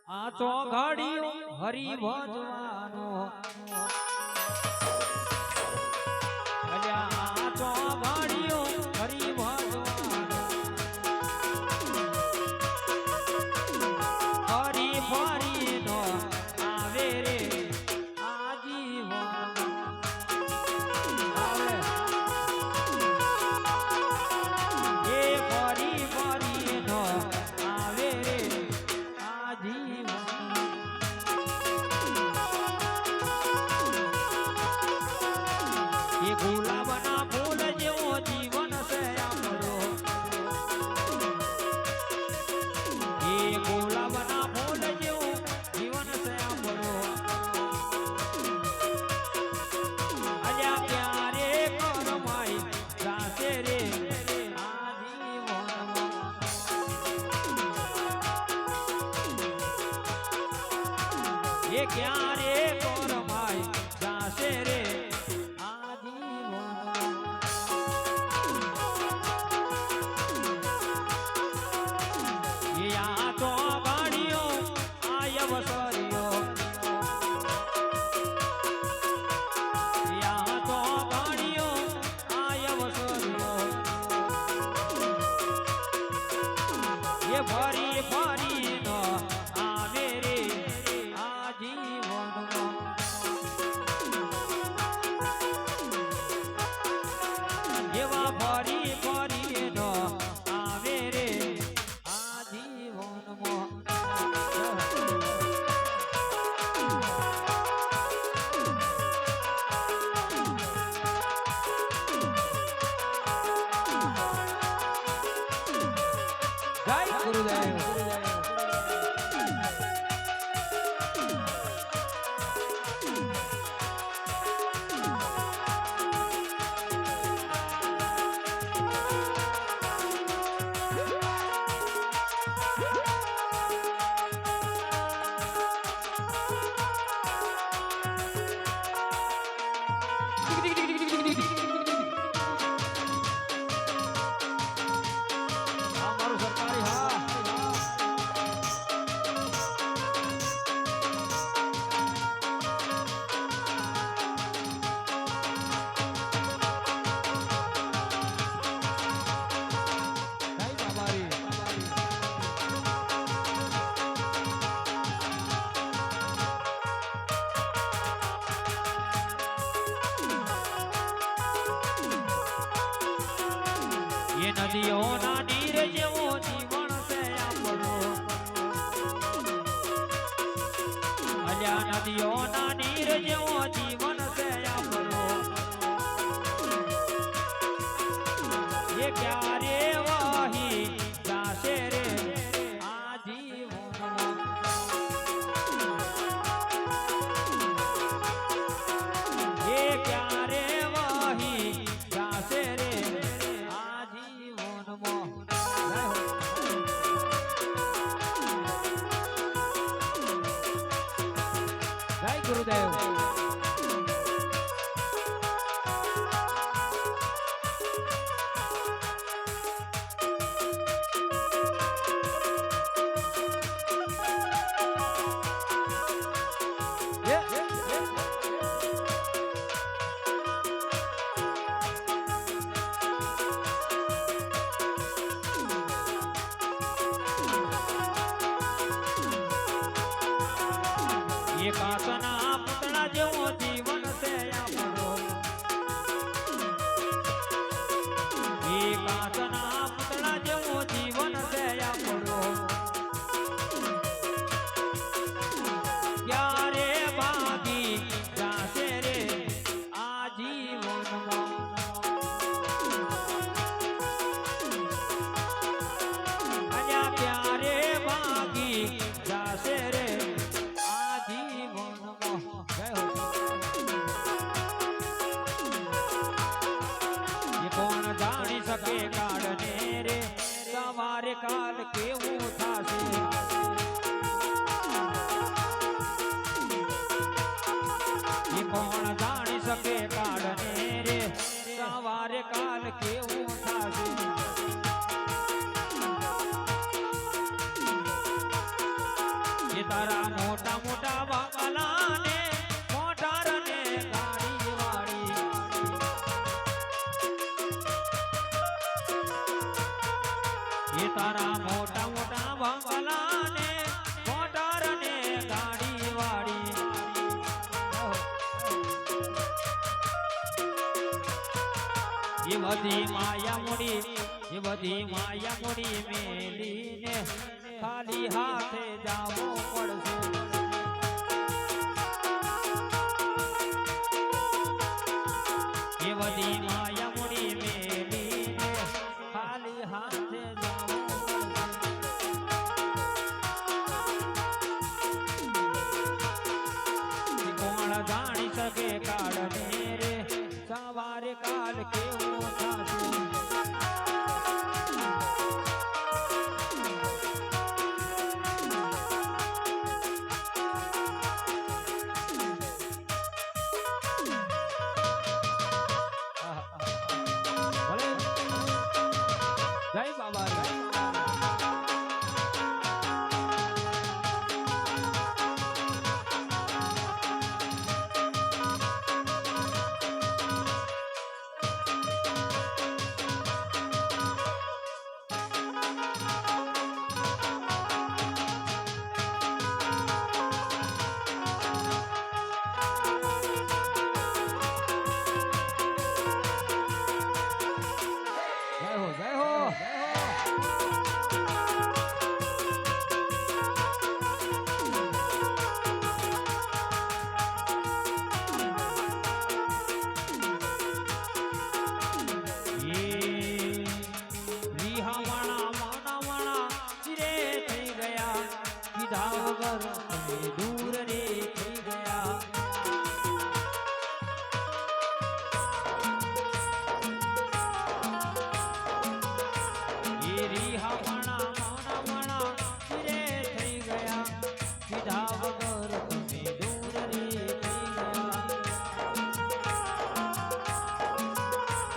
આ તો ઘડીઓ હરી ભજવાનો અલ્યા આ તો ઘડીઓ હરી ભજવાનો હરી ફરી નો આવે રે આજીવન આવે એ ફરી ફરી નો આવે રે આજીવન એ ગુલાબના ફૂલ જેવો જીવન છે આપણો એ ગુલાબના ફૂલ જેવો જીવન છે આપણો અલ્યા ક્યારે કરમાઈ જાશે રે આ જીવનમાં એ ક્યારે કરમાઈ જાશે રે ફરી ફરી નો આવે રે આ જીવનમાં એવા ફરી ફરી નો આવે રે આ જીવનમાં જય ગુરુદેવ એ નદીઓના નીર જેવો જીવન છે આપણો અલ્યા નદીઓના નીર જેવો જીવન છે આપણો એ ક્યારે વહી જાશે રે આ જીવનમાં એ ક્યારે વહી જાશે રે જય ગુરુદેવ એ કાસના પૂતળા જેવો જીવન છે આપણો એ કાસના પૂતળા જેવો જીવન છે આપણો ક્યારે ભાગી જાશે રે આ જીવનમાં અલ્યા ક્યારે ભાગી જાશે રે કોણ જાણી શકે કાળને રે સવારે કાલ કેવું થાશે કોણ જાણી શકે કાળને રે સવારે કાલ કેવું થાશે એ તારા મોટા મોટા બાપલાને મોટારને ગાડી વાળી એ તારા મોટા મોટા બાપલાને મોટારને ગાડી વાળી એ બધી માયા મૂડી મેલીને ખાલી હાથે જાવું પડશે એ બધી માયા મૂડી મેલીને ખાલી હાથે જાવું પડશે કોણ જાણી શકે કાળને રે સવારે કાલ કેવું થશે જય બાબા જય दूर रे થઈ ગયા એ રીહામણા મણા રે થઈ ગયા કીધા વગર તમે દૂર રે થઈ ગયા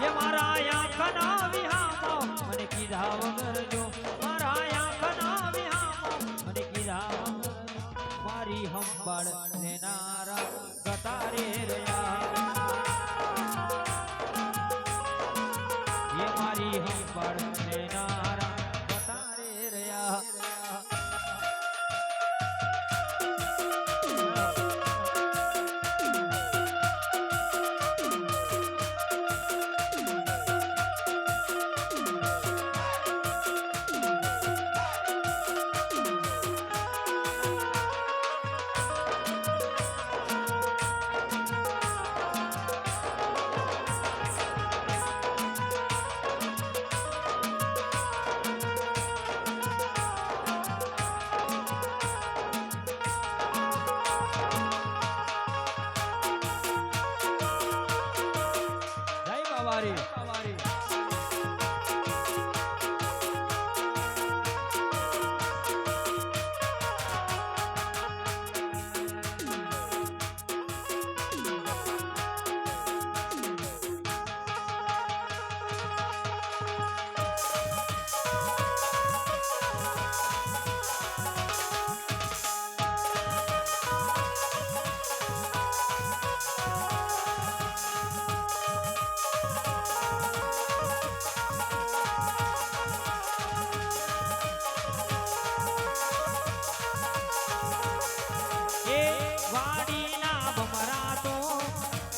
એ મારા આંખના વિહામો મને કીધા વગર જો મારા આંખના વિહામો મને કીધા મારી હંબાળ નેનારા ગતારે રહ્યા એ મારી હંબાળ નેનારા ગતારે રહ્યા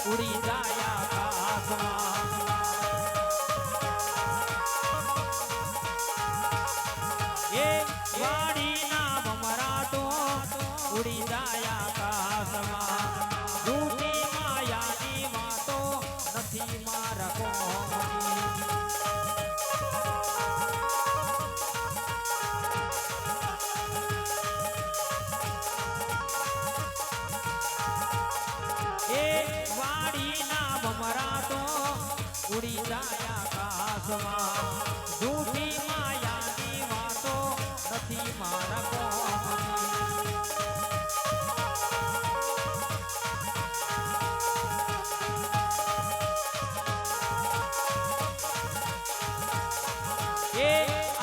ઉડી જાય આકાશમાં એ વાડીના ભમરા તો ઉડી જાય આકાશમાં જૂઠી માયાની વાતો નથી મારા ભમરા તો ઉડી જાય આકાશમાં જૂઠી માયાની વાતો નથી મારા કોમની એ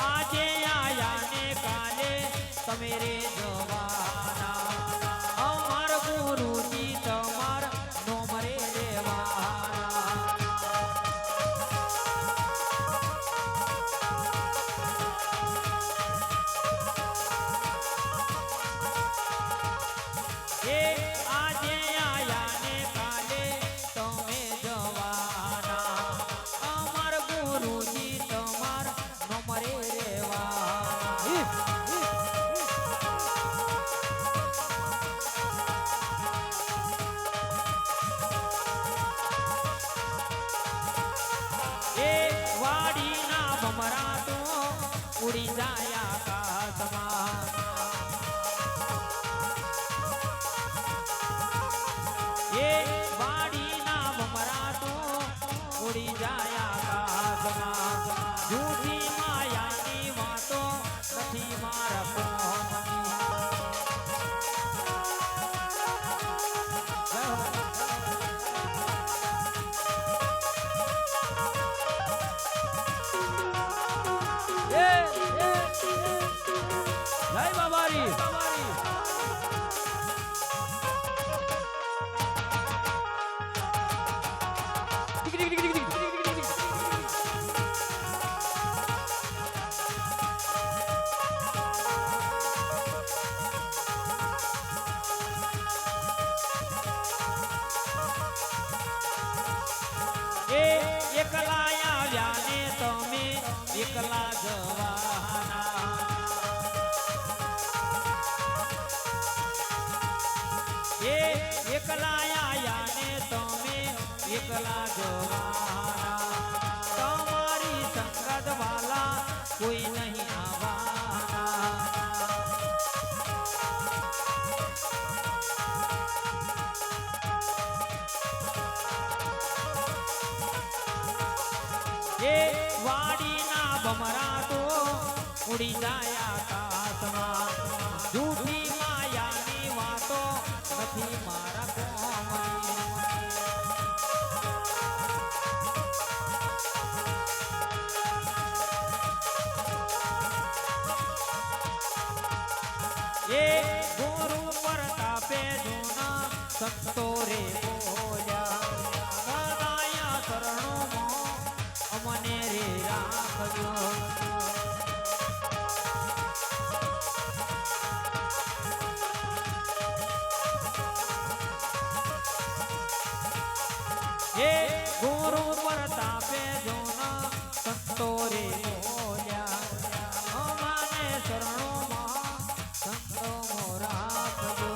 આજે આયા ને કાલે તમે રે જવાના મારા કોમની જય બાબારી એકલા આવ્યા ને તમે એકલા જવાના એકલા આયા ને તમે એકલા જવાના તમારી સંગત વાલા કોઈ નહીં આવવાના વાડીના ભમરા તો ઉડી જાય આકાશમાં જૂઠી માયાની વાતો નથી મારા કોમની ગુરુ પ્રતાપે જૂના સંતો રે બોલ્યા સદાયા શરણોમાં અમને રે રાખજો ગુરુ પ્રતાપે જોના સંતો રે બોલ્યા અમાને શરણોમાં સંતો રાખજો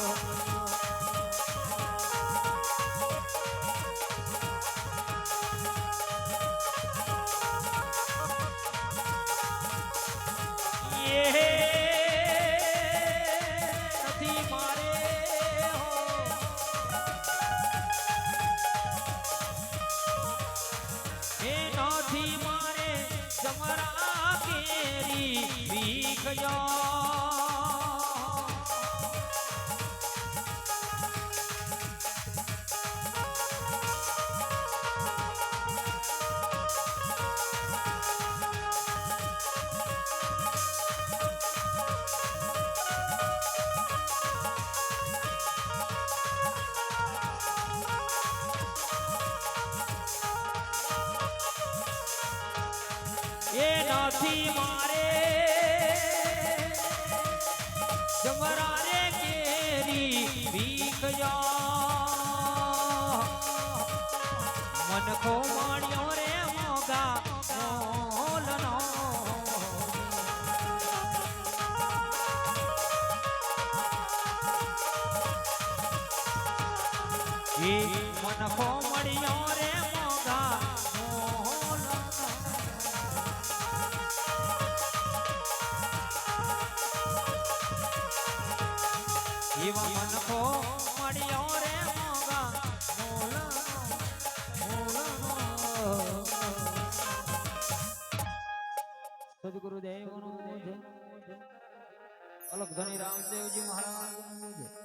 નથી મારે નથી મારે જમરા કેરી ભીખજો નથી મારે જમરા રે કેરી ભીખજો મનખો માણ્યો રે મોગા મોલનો મનખો મળ્યો રે મોગા એવા મનખો મળ્યો રે મોગા સદગુરુદેવનો જય અલગ ધણી રામદેવજી મહારાજ